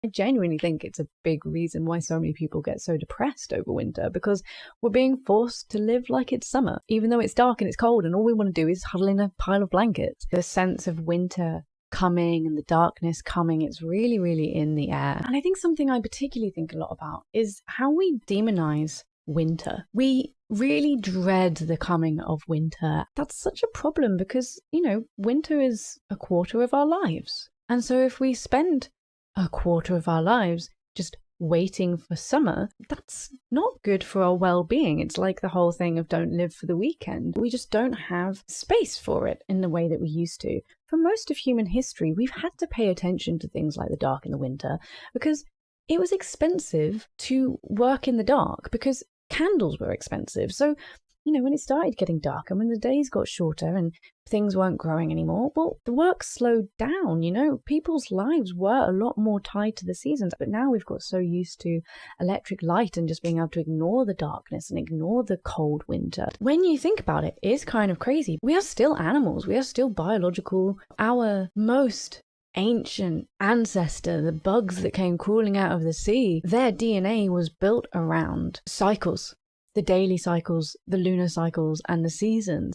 I genuinely think it's a big reason why so many people get so depressed over winter, because we're being forced to live like it's summer, even though it's dark and it's cold and all we want to do is huddle in a pile of blankets. The sense of winter coming and the darkness coming, it's really, really in the air. And I think something I particularly think a lot about is how we demonize winter. We really dread the coming of winter. That's such a problem because, winter is a quarter of our lives. And so if we spend a quarter of our lives just waiting for summer, that's not good for our well-being. It's like the whole thing of don't live for the weekend. We just don't have space for it in the way that we used to. For most of human history, we've had to pay attention to things like the dark in the winter because it was expensive to work in the dark because candles were expensive. So, when it started getting darker, when the days got shorter and things weren't growing anymore, well, the work slowed down, People's lives were a lot more tied to the seasons. But now we've got so used to electric light and just being able to ignore the darkness and ignore the cold winter. When you think about it, it's kind of crazy. We are still animals. We are still biological. Our most ancient ancestor, the bugs that came crawling out of the sea, their DNA was built around cycles. The daily cycles, the lunar cycles, and the seasons.